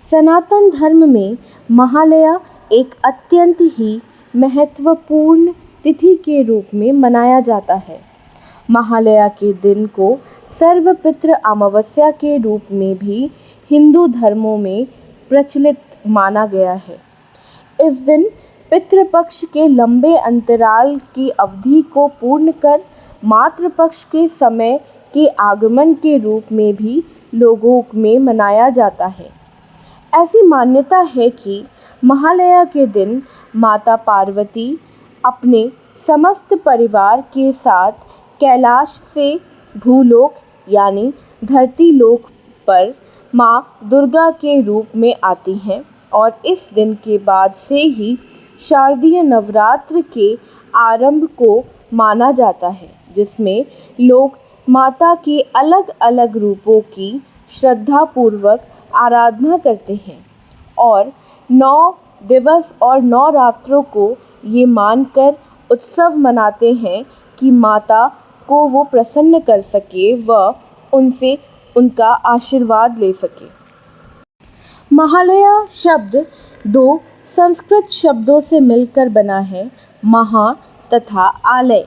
सनातन धर्म में महालया एक अत्यंत ही महत्वपूर्ण तिथि के रूप में मनाया जाता है। महालया के दिन को सर्वपितृ अमावस्या के रूप में भी हिंदू धर्मों में प्रचलित माना गया है। इस दिन पितृपक्ष के लंबे अंतराल की अवधि को पूर्ण कर मातृपक्ष के समय के आगमन के रूप में भी लोगों में मनाया जाता है। ऐसी मान्यता है कि महालया के दिन माता पार्वती अपने समस्त परिवार के साथ कैलाश से भूलोक यानी धरती लोक पर माँ दुर्गा के रूप में आती हैं और इस दिन के बाद से ही शारदीय नवरात्र के आरंभ को माना जाता है, जिसमें लोग माता के अलग अलग रूपों की श्रद्धापूर्वक आराधना करते हैं और 9 दिवस और 9 रात्रों को ये मानकर उत्सव मनाते हैं कि माता को वो प्रसन्न कर सके व उनसे उनका आशीर्वाद ले सके। महालया शब्द 2 संस्कृत शब्दों से मिलकर बना है, महा तथा आलय,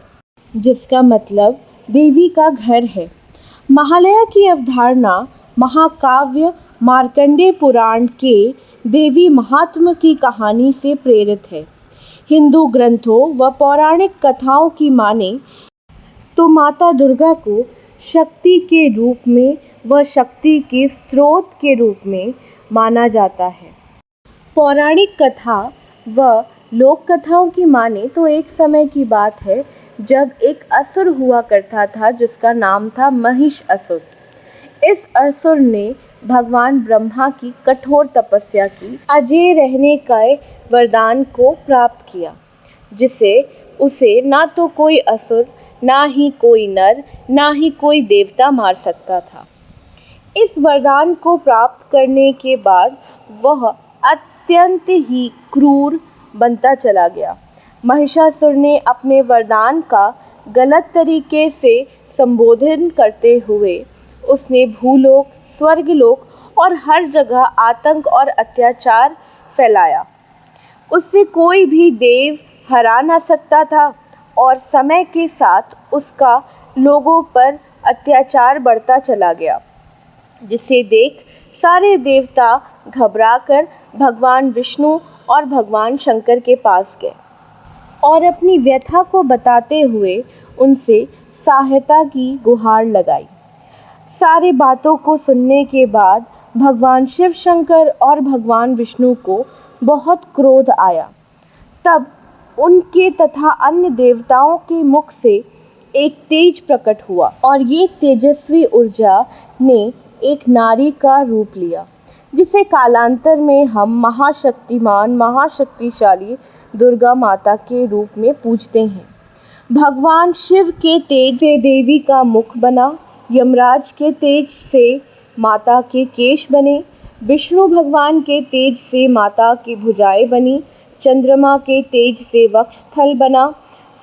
जिसका मतलब देवी का घर है। महालया की अवधारणा महाकाव्य मार्कंडेय पुराण के देवी महात्म्य की कहानी से प्रेरित है। हिंदू ग्रंथों व पौराणिक कथाओं की माने तो माता दुर्गा को शक्ति के रूप में व शक्ति के स्रोत के रूप में माना जाता है। पौराणिक कथा व लोक कथाओं की माने तो एक समय की बात है जब एक असुर हुआ करता था जिसका नाम था महिषासुर। इस असुर ने भगवान ब्रह्मा की कठोर तपस्या की, अजय रहने का वरदान को प्राप्त किया, जिसे उसे ना तो कोई असुर, ना ही कोई नर, ना ही कोई देवता मार सकता था। इस वरदान को प्राप्त करने के बाद वह अत्यंत ही क्रूर बनता चला गया। महिषासुर ने अपने वरदान का गलत तरीके से संबोधन करते हुए उसने भूलोक, स्वर्गलोक और हर जगह आतंक और अत्याचार फैलाया। उससे कोई भी देव हरा ना सकता था और समय के साथ उसका लोगों पर अत्याचार बढ़ता चला गया, जिसे देख सारे देवता घबराकर भगवान विष्णु और भगवान शंकर के पास गए और अपनी व्यथा को बताते हुए उनसे सहायता की गुहार लगाई। सारी बातों को सुनने के बाद भगवान शिव शंकर और भगवान विष्णु को बहुत क्रोध आया। तब उनके तथा अन्य देवताओं के मुख से एक तेज प्रकट हुआ और ये तेजस्वी ऊर्जा ने एक नारी का रूप लिया, जिसे कालांतर में हम महाशक्तिमान, महाशक्तिशाली दुर्गा माता के रूप में पूजते हैं। भगवान शिव के तेज से देवी का मुख बना, यमराज के तेज से माता के केश बने, विष्णु भगवान के तेज से माता की भुजाएं बनी, चंद्रमा के तेज से वक्षस्थल बना,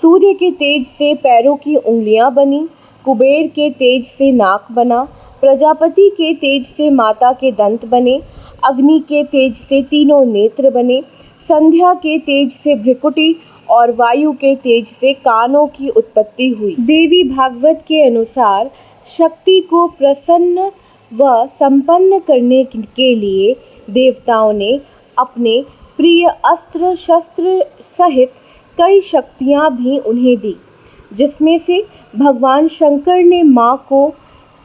सूर्य के तेज से पैरों की उंगलियां बनी, कुबेर के तेज से नाक बना, प्रजापति के तेज से माता के दंत बने, अग्नि के तेज से तीनों नेत्र बने, संध्या के तेज से भ्रिकुटी और वायु के तेज से कानों की उत्पत्ति हुई। देवी भागवत के अनुसार शक्ति को प्रसन्न व संपन्न करने के लिए देवताओं ने अपने प्रिय अस्त्र शस्त्र सहित कई शक्तियाँ भी उन्हें दी, जिसमें से भगवान शंकर ने माँ को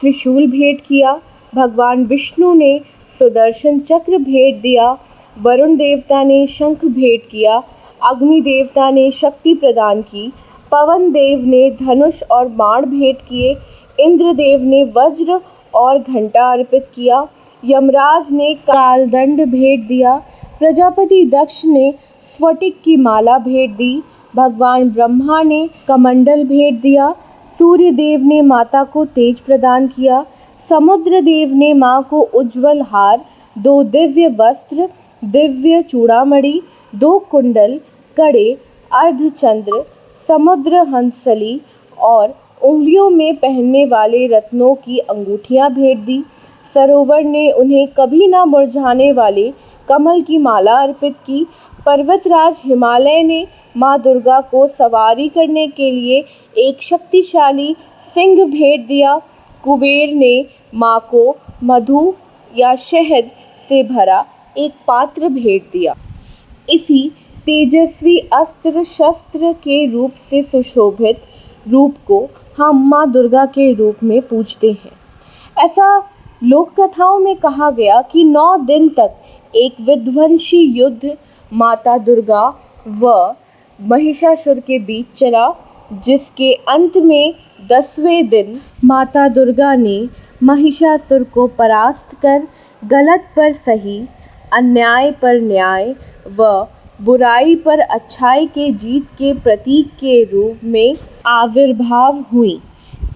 त्रिशूल भेंट किया, भगवान विष्णु ने सुदर्शन चक्र भेंट दिया, वरुण देवता ने शंख भेंट किया, अग्नि देवता ने शक्ति प्रदान की, पवन देव ने धनुष और बाण भेंट किए, इंद्रदेव ने वज्र और घंटा अर्पित किया, यमराज ने कालदंड भेंट दिया, प्रजापति दक्ष ने स्फटिक की माला भेंट दी, भगवान ब्रह्मा ने कमंडल भेंट दिया, सूर्य देव ने माता को तेज प्रदान किया, समुद्र देव ने माँ को उज्ज्वल हार, 2 दिव्य वस्त्र, दिव्य चूड़ामणि, 2 कुंडल, कड़े, अर्धचंद्र, समुद्र हंसली और उंगलियों में पहनने वाले रत्नों की अंगूठियाँ भेंट दी। सरोवर ने उन्हें कभी न मुरझाने वाले कमल की माला अर्पित की। पर्वतराज हिमालय ने माँ दुर्गा को सवारी करने के लिए एक शक्तिशाली सिंह भेंट दिया। कुबेर ने माँ को मधु या शहद से भरा एक पात्र भेंट दिया। इसी तेजस्वी अस्त्र शस्त्र के रूप से सुशोभित रूप को हम माँ दुर्गा के रूप में पूजते हैं। ऐसा लोक कथाओं में कहा गया कि 9 दिन तक एक विध्वंसी युद्ध माता दुर्गा व महिषासुर के बीच चला, जिसके अंत में 10वें दिन माता दुर्गा ने महिषासुर को परास्त कर गलत पर सही, अन्याय पर न्याय व बुराई पर अच्छाई के जीत के प्रतीक के रूप में आविर्भाव हुई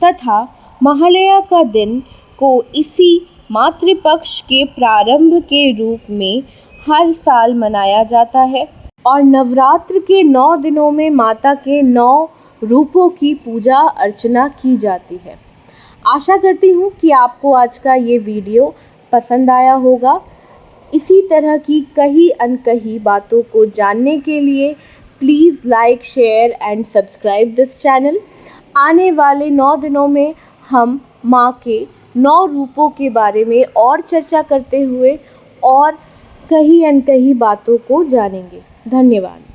तथा महालया का दिन को इसी मातृपक्ष के प्रारंभ के रूप में हर साल मनाया जाता है और नवरात्र के 9 दिनों में माता के 9 रूपों की पूजा अर्चना की जाती है। आशा करती हूँ कि आपको आज का ये वीडियो पसंद आया होगा। इसी तरह की कहीं अनकही बातों को जानने के लिए please like, share and subscribe this channel. आने वाले 9 दिनों में हम माँ के 9 रूपों के बारे में और चर्चा करते हुए और कहीं अनकही बातों को जानेंगे। धन्यवाद।